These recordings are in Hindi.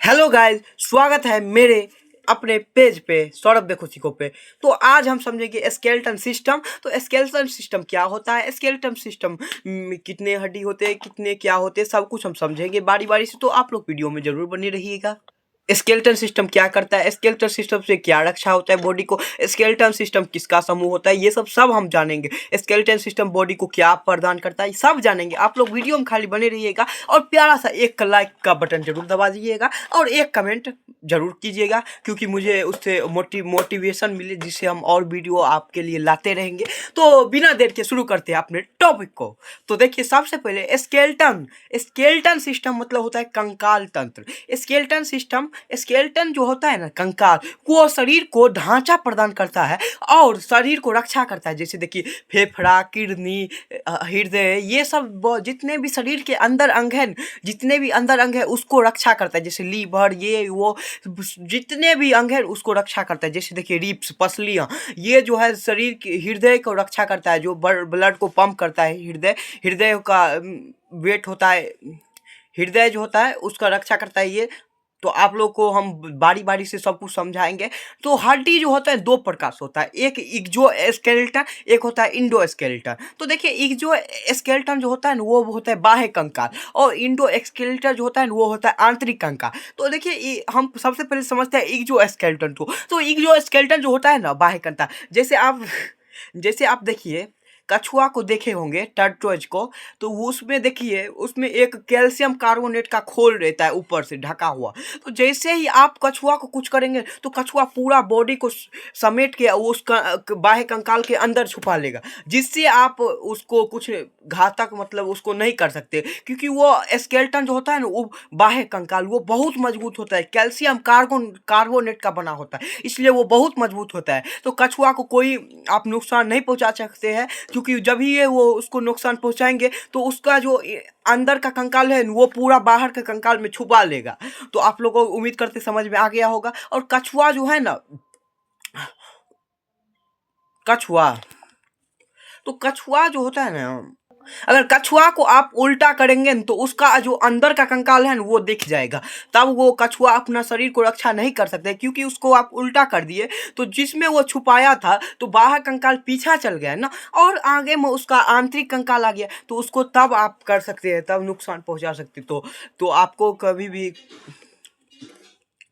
हेलो गाइस, स्वागत है मेरे अपने पेज पे सौरभ देखो सीखो पे। तो आज हम समझेंगे स्केलेटन सिस्टम। तो स्केलेटन सिस्टम क्या होता है, स्केलेटन सिस्टम में कितने हड्डी होते हैं, कितने क्या होते हैं, सब कुछ हम समझेंगे बारी बारी से। तो आप लोग वीडियो में जरूर बने रहिएगा। स्केलेटन सिस्टम क्या करता है, स्केलेटन सिस्टम से क्या रक्षा होता है बॉडी को, स्केलेटन सिस्टम किसका समूह होता है, ये सब हम जानेंगे। स्केलेटन सिस्टम बॉडी को क्या प्रदान करता है, सब जानेंगे। आप लोग वीडियो में खाली बने रहिएगा और प्यारा सा एक लाइक का बटन जरूर दबा दीजिएगा और एक कमेंट जरूर कीजिएगा, क्योंकि मुझे उससे मोटिवेशन मिले, जिससे हम और वीडियो आपके लिए लाते रहेंगे। तो बिना देर के शुरू करते हैं अपने टॉपिक को। तो देखिए, सबसे पहले स्केलेटन सिस्टम मतलब होता है कंकाल तंत्र। स्केलेटन जो होता है ना, कंकाल, वो शरीर को ढांचा प्रदान करता है और शरीर को रक्षा करता है। जैसे देखिए, फेफड़ा, किडनी, हृदय, ये सब जितने भी शरीर के अंदर अंग हैं, जितने भी अंदर अंग है उसको रक्षा करता है। जैसे लीवर, ये वो जितने भी अंग है उसको रक्षा करता है। जैसे देखिए, रिब्स, पसलियाँ, ये जो है शरीर के हृदय को रक्षा करता है, जो ब्लड को पंप करता है। हृदय का वेट होता है, हृदय जो होता है उसका रक्षा करता है ये। तो आप लोग को हम बारी बारी से सब कुछ समझाएंगे। तो हड्डी जो होता है दो प्रकार से होता है, एक इक्जो स्केलेटन, एक होता है इंडो स्केलेटन। तो देखिए, इक्जो स्केलेटन जो होता है ना, वो होता है बाह्य कंकाल, और इंडो स्केलेटन जो होता है ना, वो होता है आंतरिक कंकाल। तो देखिए, हम सबसे पहले समझते हैं इक्जो स्केलेटन को। तो इक्जो स्केलेटन जो होता है ना, बाह्य कंकाल, जैसे आप देखिए, कछुआ को देखे होंगे, टर्टोइज को। तो उसमें देखिए, उसमें एक कैल्शियम कार्बोनेट का खोल रहता है ऊपर से ढका हुआ। तो जैसे ही आप कछुआ को कुछ करेंगे तो कछुआ पूरा बॉडी को समेट के उसका बाह्य कंकाल के अंदर छुपा लेगा, जिससे आप उसको कुछ घातक मतलब उसको नहीं कर सकते, क्योंकि वो स्केलेटन जो होता है ना, वो बाह्य कंकाल वो बहुत मजबूत होता है, कैल्शियम कार्बोनेट का बना होता है, इसलिए वो बहुत मजबूत होता है। तो कछुआ को कोई आप नुकसान नहीं पहुंचा सकते हैं, क्योंकि जब ही ये वो उसको नुकसान पहुंचाएंगे तो उसका जो अंदर का कंकाल है वो पूरा बाहर के कंकाल में छुपा लेगा। तो आप लोगों को उम्मीद करते समझ में आ गया होगा। और कछुआ जो है ना, कछुआ तो कछुआ जो होता है ना, अगर कछुआ को आप उल्टा करेंगे तो उसका जो अंदर का कंकाल है ना वो दिख जाएगा। तब वो कछुआ अपना शरीर को रक्षा नहीं कर सकते, क्योंकि उसको आप उल्टा कर दिए तो जिसमें वो छुपाया था तो बाहर कंकाल पीछा चल गया ना, और आगे में उसका आंतरिक कंकाल आ गया, तो उसको तब आप कर सकते हैं, तब नुकसान पहुंचा सकते। तो आपको कभी भी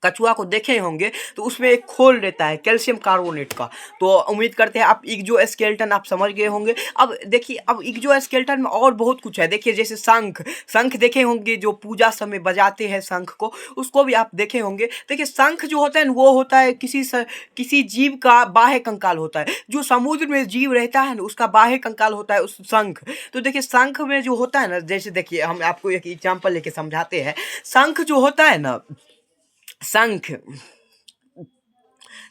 कछुआ को देखे होंगे तो उसमें एक खोल रहता है कैल्शियम कार्बोनेट का। तो उम्मीद करते हैं आप इक्जो स्केलेटन आप समझ गए होंगे। अब देखिए, अब इक्जो स्केलेटन में और बहुत कुछ है। देखिए, जैसे शंख देखे होंगे, जो पूजा समय बजाते हैं शंख को, उसको भी आप देखे होंगे। देखिए, शंख जो होता है वो होता है किसी जीव का बाह्य कंकाल होता है। जो समुद्र में जीव रहता है ना, उसका बाह्य कंकाल होता है उस शंख। तो देखिए, शंख में जो होता है ना, जैसे देखिए, हम आपको एक एग्जाम्पल लेके समझाते हैं। शंख जो होता है ना, शंख,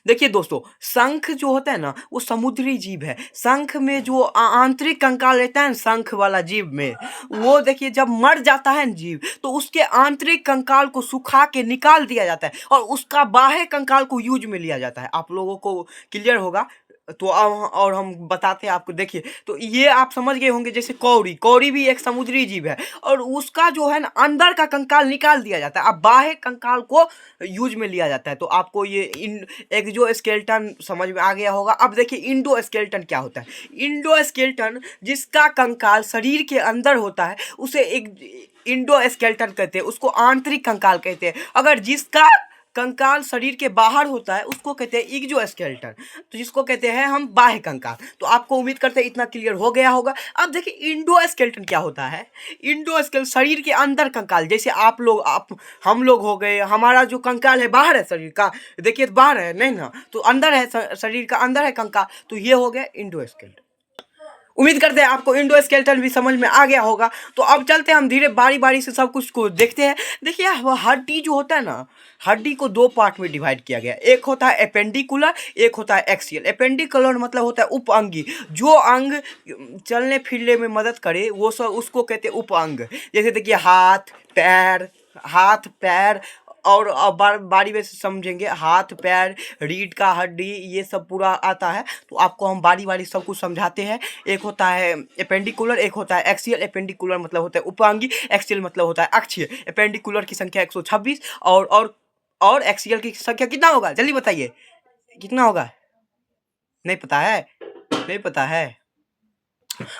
देखिए दोस्तों, शंख जो होता है ना वो समुद्री जीव है। शंख में जो आंतरिक कंकाल रहता है ना, शंख वाला जीव में, वो देखिए जब मर जाता है ना जीव, तो उसके आंतरिक कंकाल को सुखा के निकाल दिया जाता है और उसका बाह्य कंकाल को यूज में लिया जाता है। आप लोगों को क्लियर होगा। तो अब और हम बताते हैं आपको। देखिए, तो ये आप समझ गए होंगे। जैसे कौड़ी भी एक समुद्री जीव है, और उसका जो है ना अंदर का कंकाल निकाल दिया जाता है, अब बाह्य कंकाल को यूज में लिया जाता है। तो आपको ये एक्सो स्केलेटन समझ में आ गया होगा। अब देखिए, इंडो स्केलेटन क्या होता है। इंडो स्केलेटन जिसका कंकाल शरीर के अंदर होता है उसे एक इंडो स्केलेटन कहते हैं, उसको आंतरिक कंकाल कहते हैं। अगर जिसका कंकाल शरीर के बाहर होता है उसको कहते हैं इक्जो स्केलेटन, तो जिसको कहते हैं हम बाह्य कंकाल। तो आपको उम्मीद करते हैं इतना क्लियर हो गया होगा। अब देखिए, इंडो स्केलेटन क्या होता है। इंडो स्केलेटन शरीर के अंदर कंकाल, जैसे हम लोग हो गए, हमारा जो कंकाल है बाहर है शरीर का, देखिए बाहर है नहीं ना, तो अंदर है, शरीर का अंदर है कंकाल, तो ये हो गया इंडो स्केलेटन। उम्मीद करते हैं आपको इंडो स्केलेटन भी समझ में आ गया होगा। तो अब चलते हैं हम धीरे बारी बारी से सब कुछ को देखते हैं। देखिए, हड्डी जो होता है ना, हड्डी को दो पार्ट में डिवाइड किया गया। एक होता है एपेंडिकुलर, एक होता है एक्सियल। एपेंडिकुलर मतलब होता है उप अंगी, जो अंग चलने फिरने में मदद करे वो सब उसको कहते हैं उप अंग। जैसे देखिए, हाथ पैर, और बारी में से समझेंगे। हाथ, पैर, रीढ़ का हड्डी, ये सब पूरा आता है, तो आपको हम बारी बारी सब कुछ समझाते हैं। एक होता है एपेंडिकुलर, एक होता है एक्सियल। एपेंडिकुलर मतलब होता है उपांगी, एक्सियल मतलब होता है अक्षीय। एपेंडिकुलर की संख्या 126 और एक्सियल की संख्या कितना होगा, जल्दी बताइए, कितना होगा? नहीं पता है? नहीं पता है।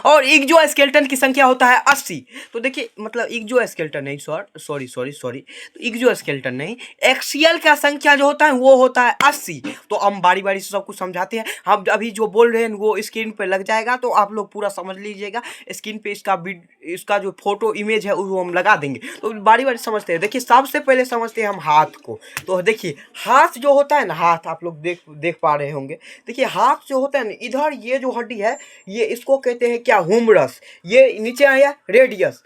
और इक्ज़ोस्केलेटन की संख्या होता है 80। तो देखिए मतलब इक्ज़ोस्केलेटन नहीं, सॉरी, तो इक्ज़ोस्केलेटन नहीं, एक्सियल का संख्या जो होता है वो होता है 80। तो हम बारी बारी से सब कुछ समझाते हैं। हम अभी जो बोल रहे हैं वो स्क्रीन पे लग जाएगा, तो आप लोग पूरा समझ लीजिएगा। स्क्रीन पे इसका जो फोटो इमेज है वो हम लगा देंगे, तो बारी बारी समझते हैं। देखिए सबसे पहले समझते हैं हम हाथ को। तो देखिए हाथ जो होता है ना, हाथ आप लोग देख पा रहे होंगे। देखिए हाथ जो होता है ना, इधर ये जो हड्डी है, ये इसको कहते हैं क्या, हुमरस। ये नीचे आया रेडियस।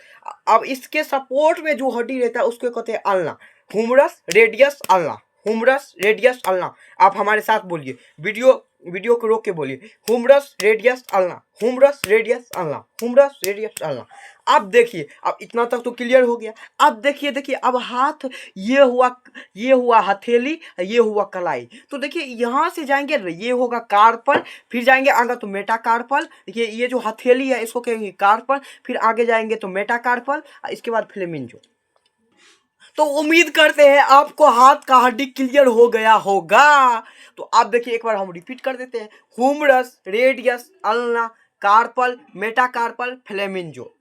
अब इसके सपोर्ट में जो हड्डी रहता है उसको कहते हैं ulna. Humras, radius, ulna. Humras, radius, ulna. आप हमारे साथ बोलिए, वीडियो को रोक के बोलिए, Humras, radius, ulna. Humras, radius, ulna. Humras, radius, ulna. अब देखिए, अब इतना तक तो क्लियर हो गया। अब देखिए अब हाथ, ये हुआ हथेली, ये हुआ कलाई। तो देखिए यहाँ से जाएंगे, ये होगा कार्पल, फिर जाएंगे आगे तो मेटाकार्पल। देखिए ये जो हथेली है इसको कहेंगे कार्पल, फिर आगे जाएंगे तो मेटाकार्पल, इसके बाद फ्लेमिंजो। तो उम्मीद करते हैं आपको हाथ का हड्डी क्लियर हो गया होगा। तो आप देखिए एक बार हम रिपीट कर देते हैं, humerus, radius, ulna, carpal, metacarpal, phalanges.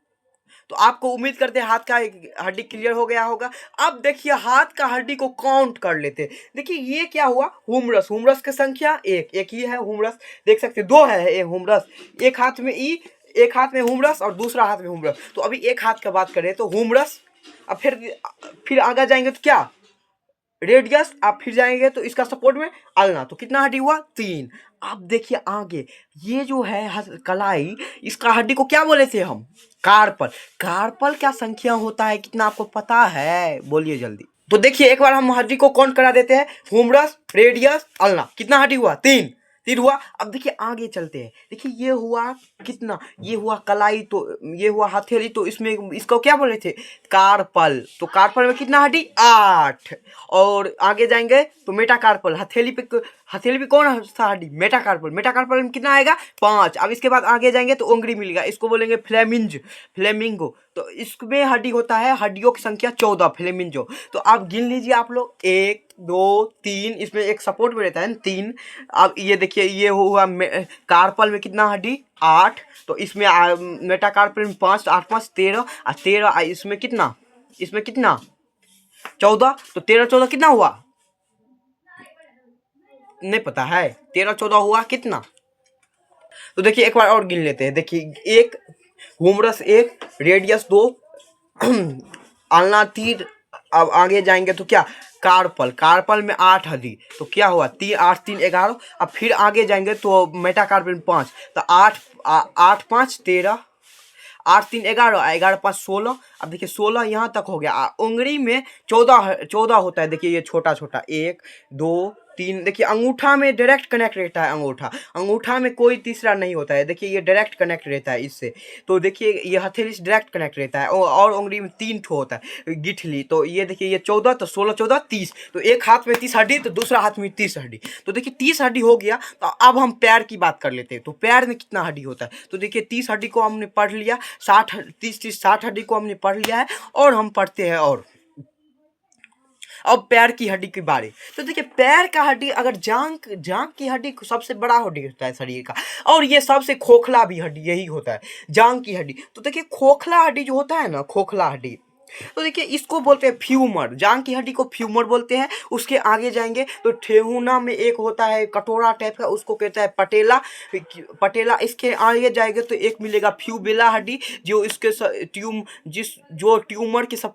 तो आपको उम्मीद करते हैं हाथ का हड्डी क्लियर हो गया होगा। अब देखिए हाथ का हड्डी को काउंट कर लेते हैं। देखिए ये क्या हुआ, हुमरस। हुमरस की संख्या एक ही है हुमरस, देख सकते दो है ये हुमरस। एक हाथ में एक हाथ में हुमरस और दूसरा हाथ में हुमरस। तो अभी एक हाथ का बात करें तो हुमरस। अब फिर आगे जाएंगे तो क्या, रेडियस। आप फिर जाएंगे तो इसका सपोर्ट में अल्ना। तो कितना हड्डी हुआ, 3। अब देखिए आगे, ये जो है कलाई, इसका हड्डी को क्या बोले थे हम, कार्पल। कार्पल क्या संख्या होता है, कितना आपको पता है, बोलिए जल्दी। तो देखिए एक बार हम हड्डी को काउंट करा देते हैं, हुमरस, रेडियस, अल्ना। कितना हड्डी हुआ, 3 हुआ। अब देखिए आगे चलते हैं। देखिए ये हुआ कितना, ये हुआ कलाई, तो ये हुआ हथेली, तो इसमें इसको क्या बोले थे, कार्पल। तो कार्पल में कितना हड्डी, 8। और आगे जाएंगे तो मेटाकार्पल, हथेली पे कौन सा हड्डी, मेटाकार्पल। मेटाकार्पल में कितना आएगा, 5। अब इसके बाद आगे जाएंगे तो उंगली मिलेगा, इसको बोलेंगे फ्लेमिंगो। तो इसमें हड्डी होता है, हड्डियों की संख्या 14, फ्लेमिंजो। तो आप गिन लीजिए आप लोग, 1 2 3, इसमें एक सपोर्ट में रहता है 3। अब ये देखिए ये हुआ कार्पल में कितना हड्डी, 8। तो इसमें मेटाकार्पल में 5, 8 5 13, और 13 इसमें कितना, 14। तो 13 14 कितना हुआ, नहीं पता है, 13 14 हुआ कितना। तो देखिए एक बार और गिन लेते हैं। देखिए एक हुमरस, 1 रेडियस, 2 आलना, 3। अब आगे जाएंगे तो क्या, कार्पल में 8 हड्डी। तो क्या हुआ, 3 8 3 11। अब फिर आगे जाएंगे तो मेटाकार्पल में 5। तो 8 8 5 13, 8 3 11, 11 5 16। अब देखिए 16 यहाँ तक हो गया। उंगली में 14 होता है। देखिए ये छोटा छोटा, 1 2 3। देखिए अंगूठा में डायरेक्ट कनेक्ट रहता है, अंगूठा में कोई तीसरा नहीं होता है। देखिए ये डायरेक्ट कनेक्ट रहता है इससे। तो देखिए ये हथेली से डायरेक्ट कनेक्ट रहता है, और उंगली में 3 ठो होता है गिठली। तो ये देखिए ये 14, तो 16 14 30। तो एक हाथ में 30 हड्डी, तो दूसरा हाथ में 30 हड्डी। तो देखिए 30 हड्डी हो गया। तो अब हम पैर की बात कर लेते हैं। तो पैर में कितना हड्डी होता है, तो देखिए 30 हड्डी को हमने पढ़ लिया, 60 हड्डी को हमने पढ़ लिया है। और हम पढ़ते हैं, और अब पैर की हड्डी के बारे। तो देखिए पैर का हड्डी, अगर जांग की हड्डी सबसे बड़ा हड्डी होता है शरीर का, और ये सबसे खोखला भी हड्डी यही होता है, जांग की हड्डी। तो देखिए खोखला हड्डी जो होता है ना, खोखला हड्डी, तो देखिए इसको बोलते हैं फ्यूमर। जांग की हड्डी को फ्यूमर बोलते हैं। उसके आगे जाएंगे तो ठेहुना में एक होता है कटोरा टाइप का, उसको कहता है पटेला। इसके आगे जाएंगे तो एक मिलेगा फ्यूबेला हड्डी, जो इसके ट्यूमर के सब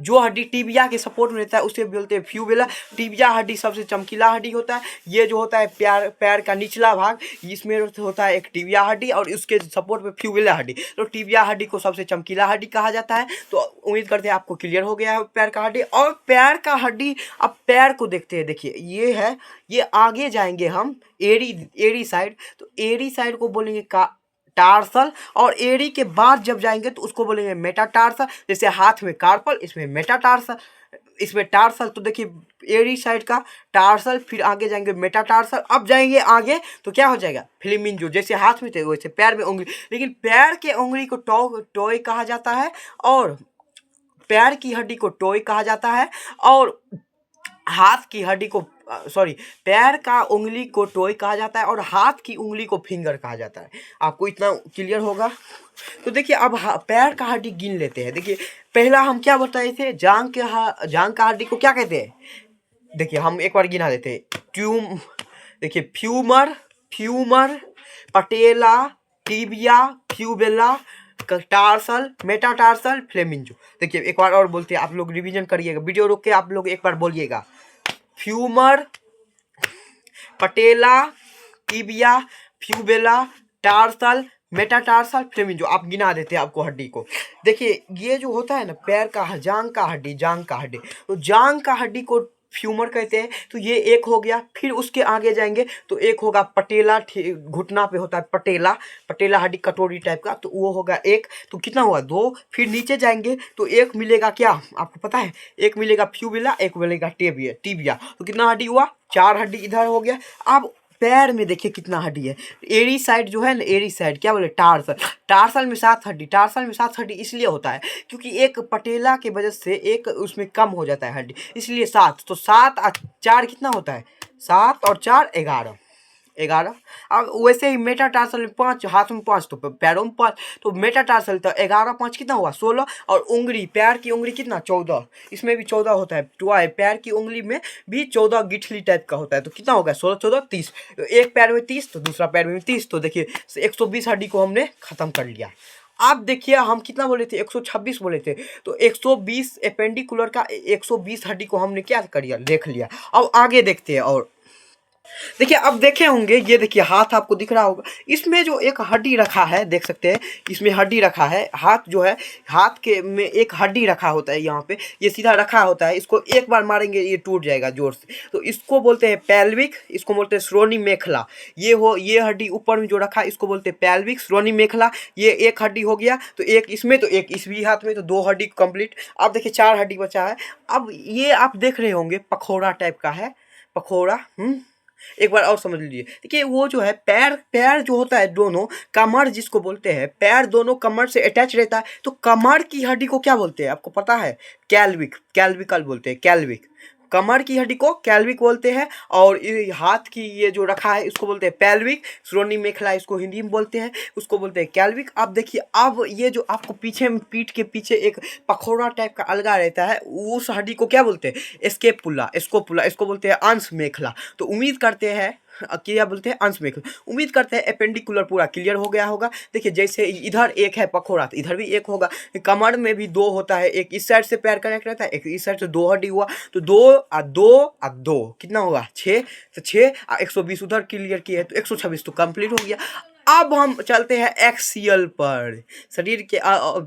जो हड्डी टिबिया के सपोर्ट में रहता है उसे बोलते हैं फ्यूबेला। टिबिया हड्डी सबसे चमकीला हड्डी होता है। ये जो होता है पैर का निचला भाग, इसमें होता है एक टिबिया हड्डी, और उसके सपोर्ट में फ्यूबेला हड्डी। तो टिबिया हड्डी को सबसे चमकीला हड्डी कहा जाता है। तो उम्मीद करते हैं आपको क्लियर हो गया है पैर का हड्डी। और पैर का हड्डी, अब पैर को देखते हैं। देखिए ये है, ये आगे जाएंगे हम एड़ी साइड। तो एड़ी साइड को बोलेंगे टार्सल, और एड़ी के बाद जब जाएंगे तो उसको बोलेंगे मेटाटार्सल। जैसे हाथ में कार्पल, इसमें मेटाटार्सल। इसमें टार्सल, तो देखिए एरी साइड का टार्सल, फिर आगे जाएंगे मेटाटार्सल, अब जाएंगे आगे तो क्या हो जाएगा फ्लेमिंजो। जैसे हाथ में थे वैसे पैर में उंगली, लेकिन पैर के उंगली को टॉय कहा जाता है, और पैर की हड्डी को टॉय कहा जाता है, और हाथ की हड्डी को सॉरी पैर का उंगली को टॉय कहा जाता है, और हाथ की उंगली को फिंगर कहा जाता है। आपको इतना क्लियर होगा। तो देखिए अब पैर का हड्डी गिन लेते हैं। देखिए पहला हम क्या बताए थे, जांग का हड्डी को क्या कहते हैं। देखिए हम एक बार गिना देते हैं। देखिए फ्यूमर, पटेला, टिबिया, फ्यूबेला, टार्सल, मेटाटार्सल, फ्लेमिंजो। देखिए एक बार और बोलते हैं, आप लोग रिवीजन करिएगा, वीडियो रोक के आप लोग एक बार बोलिएगा। फ्यूमर, पटेला, टिबिया, फ्यूबेला, टार्सल, मेटाटार्सल, फ्लेमिंजो। आप गिना देते हैं आपको हड्डी को। देखिए ये जो होता है ना पैर का जांग का हड्डी, तो जांग का हड्डी को फ्यूमर कहते हैं, तो ये एक हो गया। फिर उसके आगे जाएंगे तो एक होगा पटेला, घुटना पे होता है पटेला हड्डी कटोरी टाइप का, तो वो होगा एक। तो कितना हुआ दो। फिर नीचे जाएंगे तो एक मिलेगा, क्या आपको पता है, एक मिलेगा फ्यूबिला, एक मिलेगा टिबिया। तो कितना हड्डी हुआ, 4 हड्डी इधर हो गया। अब पैर में देखिए कितना हड्डी है। एरी साइड जो है ना, एरी साइड क्या बोले टार्सल में 7 हड्डी। टार्सल में 7 हड्डी इसलिए होता है क्योंकि एक पटेला की वजह से एक उसमें कम हो जाता है हड्डी, इसलिए 7। तो 7 और 4 कितना होता है, 7 और 4 11। अब वैसे ही मेटाटार्सल में 5, हाथ में 5 तो पैरों में 5, तो मेटाटार्सल तो 11 5 कितना हुआ 16। और उंगली, पैर की उंगली कितना 14, इसमें भी 14 होता है। पैर की उंगली में भी 14 गिठली टाइप का होता है, तो कितना होगा 16 14 30। तो एक पैर में 30 तो दूसरा पैर में 30, तो देखिए 120 हड्डी को हमने खत्म कर लिया। आप देखिए हम कितना बोले थे, 126 बोले थे, तो 120 एपेंडिकुलर का 120 हड्डी को हमने क्या कर लिया, देख लिया। अब आगे देखते हैं। और देखिए अब देखे होंगे, ये देखिए हाथ आपको दिख रहा होगा, इसमें जो एक हड्डी रखा है देख सकते हैं, इसमें हड्डी रखा है। हाथ जो है, हाथ के में एक हड्डी रखा होता है, यहाँ पे ये सीधा रखा होता है, इसको एक बार मारेंगे ये टूट जाएगा जोर से, तो इसको बोलते हैं पैल्विक, इसको बोलते हैं श्रोणी मेखला। ये हड्डी ऊपर में जो रखा है इसको बोलते हैं पैल्विक श्रोणी मेखला। ये एक हड्डी हो गया, तो एक इसमें तो एक इस भी हाथ में, तो 2 हड्डी कंप्लीट। अब देखिए 4 हड्डी बचा है। अब ये आप देख रहे होंगे पखोड़ा टाइप का है, पखोड़ा। एक बार और समझ लीजिए। देखिए वो जो है पैर जो होता है दोनों, कमर जिसको बोलते हैं, पैर दोनों कमर से अटैच रहता है, तो कमर की हड्डी को क्या बोलते हैं आपको पता है, कैल्विकल बोलते हैं, कैल्विक। कमर की हड्डी को कैल्विक बोलते हैं, और हाथ की ये जो रखा है इसको बोलते हैं पैल्विक। श्रोणी मेखला इसको हिंदी में बोलते हैं, उसको बोलते हैं कैल्विक। अब देखिए अब ये जो आपको पीछे में पीठ के पीछे एक पखोड़ा टाइप का अलगा रहता है, उस हड्डी को क्या बोलते हैं, स्कोपुला, इसको बोलते हैं अंश मेखला। तो उम्मीद करते हैं क्या बोलते हैं, अंश मेखला। उम्मीद करते हैं एपेंडिकुलर पूरा क्लियर हो गया होगा। देखिए जैसे इधर एक है पखोड़ा, तो इधर भी एक होगा। कमर में भी 2 होता है, एक इस साइड से पैर कनेक्ट रहता है, एक इस साइड से 2 हड्डी हुआ, तो 2 और 2 और 2 कितना होगा 6। तो 6 और 120 उधर क्लियर किया है, तो 126 तो कंप्लीट हो गया। अब हम चलते हैं एक्सियल पर, शरीर के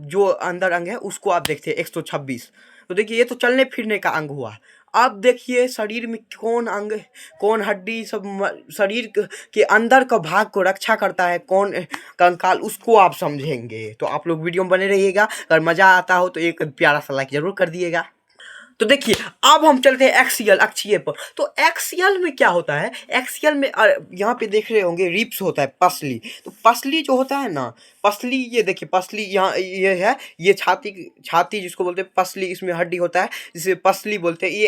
जो अंदर अंग है उसको आप देखते हैं 126। तो देखिए ये तो चलने फिरने का अंग हुआ। अब देखिए शरीर में कौन अंग, कौन हड्डी सब शरीर के अंदर का भाग को रक्षा करता है, कौन कंकाल, उसको आप समझेंगे। तो आप लोग वीडियो में बने रहिएगा। अगर मज़ा आता हो तो एक प्यारा सा लाइक जरूर कर दिएगा। तो देखिए अब हम चलते हैं एक्सियल, अक्षीय पर। तो एक्सियल में क्या होता है, एक्सियल में यहाँ पे देख रहे होंगे रिब्स होता है, पसली। तो पसली जो होता है ना, पसली, ये देखिए पसली यहाँ ये है, ये छाती जिसको बोलते हैं पसली, इसमें हड्डी होता है जिसे पसली बोलते हैं। ये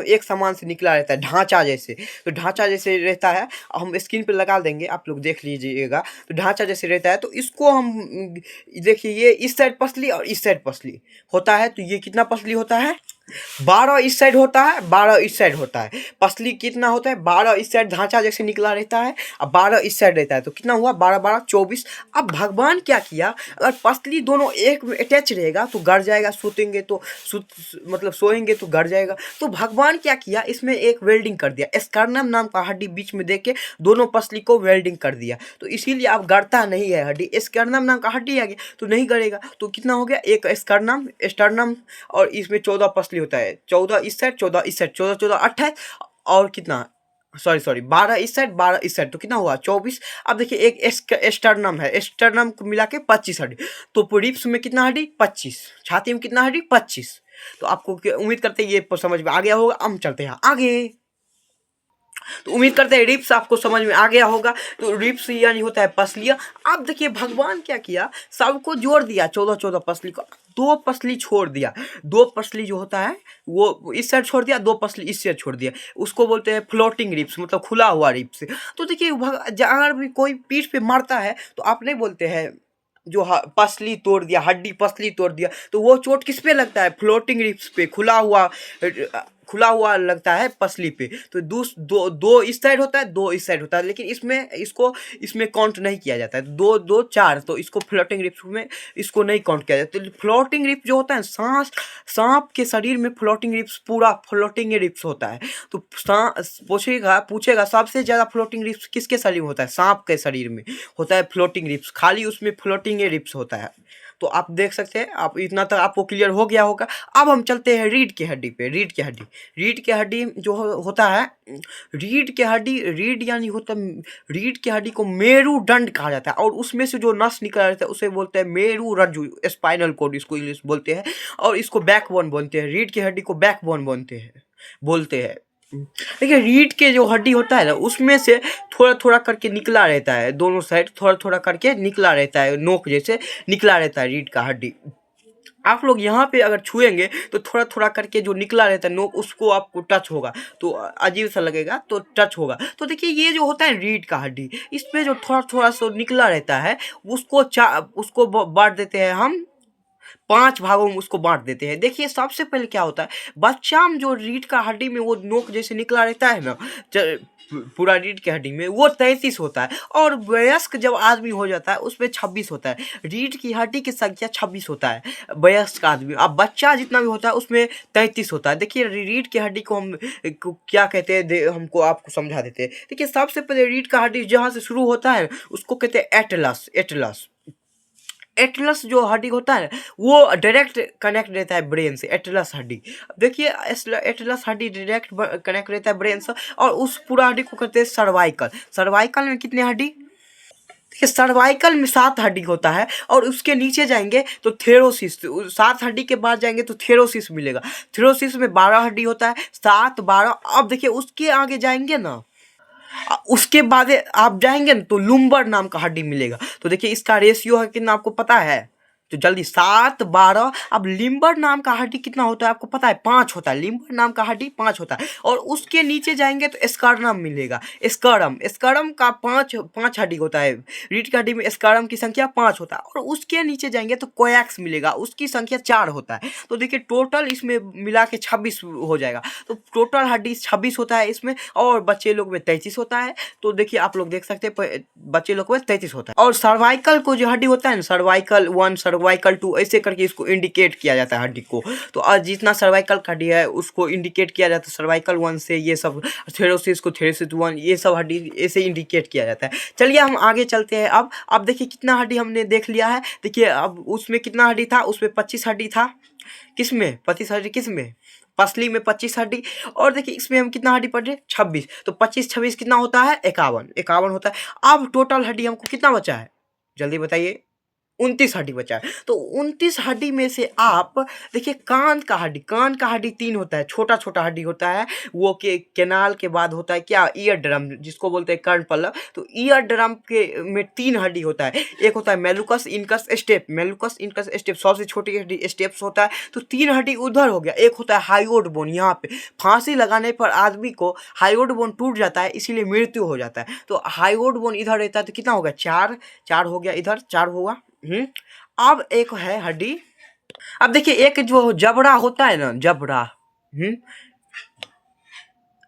एक समान से निकला रहता है, ढांचा जैसे। तो ढांचा जैसे रहता है, हम स्क्रीन पे लगा देंगे, आप लोग देख लीजिएगा। तो ढांचा जैसे रहता है, तो इसको हम देखिए, ये इस साइड पसली और इस साइड पसली होता है। तो ये कितना पसली होता है, 12 इस साइड होता है, 12 इस साइड होता है। पसली कितना होता है, 12 इस साइड ढांचा जैसे निकला रहता है, और 12 इस साइड रहता है। तो कितना हुआ 12 12 24। अब भगवान क्या किया, अगर पसली दोनों एक में अटैच रहेगा तो गड़ जाएगा, सोएंगे तो गड़ जाएगा। तो भगवान क्या किया, इसमें एक वेल्डिंग कर दिया, स्कर्नम नाम का हड्डी बीच में देके दोनों पसली को वेल्डिंग कर दिया। तो इसीलिए अब गड़ता नहीं है हड्डी, स्कर्नम नाम का हड्डी आ गया तो नहीं गड़ेगा। तो कितना हो गया, एक स्टर्नम और इसमें 14 पसली होता है, 14 इस साइड 14 इस साइड, 14 14 28, और कितना सॉरी 12 इस साइड 12 इस साइड, तो कितना हुआ 24। अब देखिए एक स्टर्नम है, स्टर्नम को मिला के 25 हड्डी। तो रिब्स में कितना हड्डी 25, छाती में कितना हड्डी 25, तो आपको उम्मीद करते हैं ये समझ में आ गया होगा। हम चलते हैं आगे। तो उम्मीद करते हैं रिप्स आपको समझ में आ गया होगा। तो रिप्स यानी होता है पसलियाँ। अब देखिए भगवान क्या किया, सबको जोड़ दिया 14 पसली को, 2 पसली छोड़ दिया। 2 पसली जो होता है वो इस साइड छोड़ दिया, 2 पसली इस साइड छोड़ दिया, उसको बोलते हैं फ्लोटिंग रिप्स, मतलब खुला हुआ रिप्स। तो देखिए अगर भी कोई पीठ पे मारता है तो आप नहीं बोलते हैं जो पसली तोड़ दिया, हड्डी पसली तोड़ दिया, तो वो चोट किस पे लगता है, फ्लोटिंग रिप्स पे, खुला हुआ लगता है पसली पे। तो दो इस साइड होता है, 2 इस साइड होता है, लेकिन इसमें काउंट नहीं किया जाता है। 2 2 4, तो इसको फ्लोटिंग रिप्स में इसको नहीं काउंट किया जाता। तो फ्लोटिंग रिप्स जो होता है, सांप के शरीर में फ्लोटिंग रिप्स पूरा फ्लोटिंग रिप्स होता है। तो पूछेगा सबसे ज़्यादा फ्लोटिंग रिप्स किसके शरीर में होता है, सांप के शरीर में होता है फ्लोटिंग रिप्स, खाली उसमें फ्लोटिंग रिप्स होता है। तो आप देख सकते हैं, आप इतना तक आपको क्लियर हो गया होगा। अब हम चलते हैं रीढ़ की हड्डी पे। रीढ़ की हड्डी जो होता है, रीढ़ यानी होता है, रीढ़ की हड्डी को मेरुदंड कहा जाता है, और उसमें से जो नस निकला रहता है उसे बोलते हैं मेरुरज्जु, स्पाइनल कॉर्ड इसको इंग्लिश बोलते हैं, और इसको बैकबोन बोलते हैं। रीढ़ की हड्डी को बैकबोन बोलते हैं। देखिए रीढ़ के जो हड्डी होता है ना, उसमें से थोड़ा थोड़ा करके निकला रहता है, दोनों साइड थोड़ा थोड़ा करके निकला रहता है, नोक जैसे निकला रहता है रीढ़ का हड्डी। आप लोग यहाँ पे अगर छुएंगे तो थोड़ा थोड़ा करके जो निकला रहता है नोक, उसको आपको टच होगा तो अजीब सा लगेगा, तो टच होगा। तो देखिए ये जो होता है रीढ़ का हड्डी, इसमें जो थोड़ा थोड़ा सा निकला रहता है, उसको बांट देते हैं हम 5 भागों में, उसको बांट देते हैं। देखिए सबसे पहले क्या होता है, बच्चा में जो रीढ़ का हड्डी में वो नोक जैसे निकला रहता है ना, पूरा रीढ़ की हड्डी में, वो 33 होता है, और वयस्क जब आदमी हो जाता है उसमें 26 होता है। रीढ़ की हड्डी की संख्या 26 होता है वयस्क आदमी। अब बच्चा जितना भी होता है उसमें 33 होता है। देखिए रीढ़ की हड्डी को हम क्या कहते हैं, हमको आपको समझा देते हैं। देखिए सबसे पहले रीढ़ का हड्डी जहाँ से शुरू होता है उसको कहते हैं एटलस जो हड्डी होता है वो डायरेक्ट कनेक्ट रहता है ब्रेन से, एटलस हड्डी। देखिए एटलस हड्डी डायरेक्ट कनेक्ट रहता है ब्रेन से, और उस पूरा हड्डी को कहते हैं सर्वाइकल में कितने हड्डी, देखिए सर्वाइकल में 7 हड्डी होता है, और उसके नीचे जाएंगे तो थेरोसिस, 7 हड्डी के बाद जाएंगे तो थेरोसिस मिलेगा। थेरोसिस में 12 हड्डी होता है, 7 12। अब देखिए उसके आगे जाएंगे ना, उसके बाद आप जाएंगे ना तो लुम्बर नाम का हड्डी मिलेगा। तो देखिए इसका रेशियो है कितना आपको पता है, तो जल्दी 7 12। अब लिम्बर नाम का हड्डी कितना होता है आपको पता है, 5 होता है। लिम्बर नाम का हड्डी 5 होता है, और उसके नीचे जाएंगे तो स्कर्नम मिलेगा। स्कर्नम का 5 हड्डी होता है। रीढ़ की हड्डी में स्कर्नम की संख्या 5 होता है, और उसके नीचे जाएंगे तो कोएक्स मिलेगा, उसकी संख्या 4 होता है। तो देखिए टोटल इसमें मिला के 26 हो जाएगा। तो टोटल हड्डी 26 होता है इसमें, और बच्चे लोग में 33 होता है। तो देखिए आप लोग देख सकते हैं बच्चे लोग में 33 होता है। और सर्वाइकल को जो हड्डी होता है ना, सर्वाइकल 1 सर्वाइकल 2 ऐसे करके इसको इंडिकेट किया जाता है हड्डी को। तो आज जितना सर्वाइकल का हड्डी है उसको इंडिकेट किया जाता है सर्वाइकल 1 से, ये सब थेरोसिस को थेरोसिस 1, ये सब हड्डी ऐसे इंडिकेट किया जाता है। चलिए हम आगे चलते हैं। अब देखिए कितना हड्डी हमने देख लिया है। देखिए अब उसमें कितना हड्डी था, उसमें 25 हड्डी था। किसमें 25 हड्डी, किसमें पसली में 25 हड्डी। और देखिए इसमें हम कितना हड्डी पढ़ रहे, 26। तो 25 26 कितना होता है, 51 होता है। अब टोटल हड्डी हमको कितना बचा है, जल्दी बताइए, 29 हड्डी बचा है। तो 29 हड्डी में से आप देखिए कान का हड्डी 3 होता है, छोटा छोटा हड्डी होता है वो के कैनाल के बाद होता है क्या, ईयर ड्रम, जिसको बोलते हैं कर्ण पल्लव। तो ईयर ड्रम के में 3 हड्डी होता है, एक होता है मेलुकस इनकस स्टेप, सबसे छोटी हड्डी स्टेप्स होता है। तो 3 हड्डी उधर हो गया। एक होता है हाइयोड बोन, यहाँ पे फांसी लगाने पर आदमी को हाइयोड बोन टूट जाता है, इसीलिए मृत्यु हो जाता है। तो हाइयोड बोन इधर रहता है, तो कितना होगा, 4 हो गया, इधर 4 होगा। अब एक है हड्डी, अब देखिए एक जो जबड़ा होता है ना,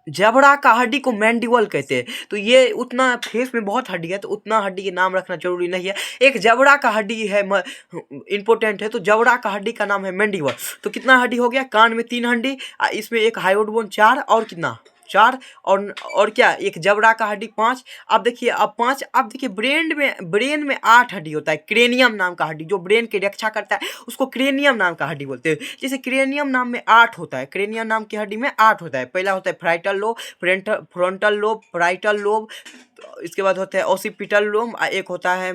जबड़ा का हड्डी को मैंडिबल कहते हैं। तो ये उतना फेस में बहुत हड्डी है, तो उतना हड्डी के नाम रखना जरूरी नहीं है। एक जबड़ा का हड्डी है इंपॉर्टेंट है, तो जबड़ा का हड्डी का नाम है मैंडिबल। तो कितना हड्डी हो गया, कान में 3 हड्डी, इसमें एक हाइयोड बोन 4, और कितना 4, और क्या, एक जबड़ा का हड्डी 5। अब देखिए अब 5। अब देखिए ब्रेन में 8 हड्डी होता है, क्रेनियम नाम का हड्डी जो ब्रेन की रक्षा करता है उसको क्रेनियम नाम का हड्डी बोलते हैं। जैसे क्रेनियम नाम में 8 होता है, क्रेनियम नाम की हड्डी में 8 होता है। पहला होता है frontal lobe, frontal lobe, parietal lobe, इसके बाद होता है ओसिपिटल लोब, एक होता है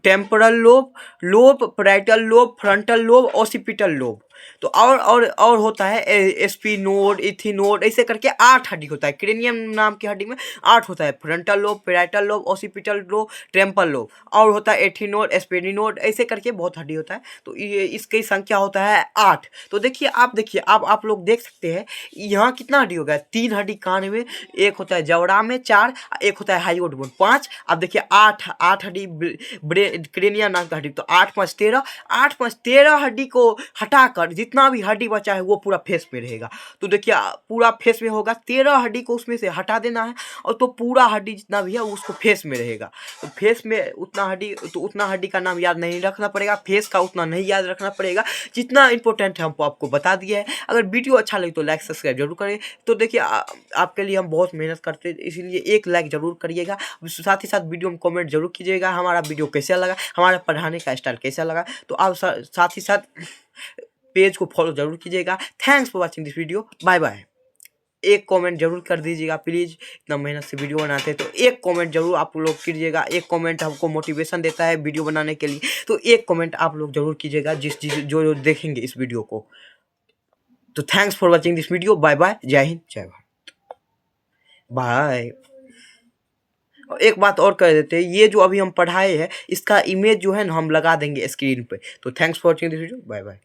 temporal lobe, lobe parietal lobe, frontal lobe, occipital lobe. तो और होता है एस्पिनोड, इथिनोड, ऐसे करके 8 हड्डी होता है। क्रेनियम नाम की हड्डी में 8 होता है, frontal lobe, parietal lobe, occipital lobe, temple lobe, और होता है एथिनोड, एस्पेनिनोड, ऐसे करके बहुत हड्डी होता है। तो ये इसकी संख्या होता है 8। तो देखिए आप लोग देख सकते हैं यहाँ कितना हड्डी हो गया, 3 हड्डी कान में, एक होता है जबड़ा में 4, एक होता है हाइयोड बोन 5। अब देखिए 8 हड्डी क्रेनियम नाम का हड्डी। तो 8 5 13, 8 5 13 हड्डी को हटाकर जितना भी हड्डी बचा है वो पूरा फेस में रहेगा। तो देखिए पूरा फेस में होगा, 13 हड्डी को उसमें से हटा देना है, और तो पूरा हड्डी जितना भी है उसको फेस में रहेगा। तो फेस में उतना हड्डी का नाम याद नहीं रखना पड़ेगा, फेस का उतना नहीं याद रखना पड़ेगा, जितना इंपॉर्टेंट है हमको आपको बता दिया है। अगर वीडियो अच्छा लगे तो लाइक सब्सक्राइब जरूर करें। तो देखिए आपके लिए हम बहुत मेहनत करते हैं, इसीलिए एक लाइक जरूर करिएगा। साथ ही साथ वीडियो में कमेंट जरूर कीजिएगा हमारा वीडियो कैसा लगा, हमारा पढ़ाने का स्टाइल कैसा लगा। तो आप साथ ही साथ पेज को फॉलो जरूर कीजिएगा। Thanks for watching this video, bye bye. एक कमेंट जरूर कर दीजिएगा प्लीज़, इतना मेहनत से वीडियो बनाते हैं तो एक कमेंट जरूर आप लोग कीजिएगा। एक कमेंट हमको मोटिवेशन देता है वीडियो बनाने के लिए, तो एक कमेंट आप लोग जरूर कीजिएगा जो देखेंगे इस वीडियो को। तो thanks for watching this video, bye bye, जय हिंद, जय भारत, बाय। और एक बात और कह देते हैं, ये जो अभी हम पढ़ाए हैं इसका इमेज जो है ना हम लगा देंगे स्क्रीन पे। तो thanks for watching this video, bye bye.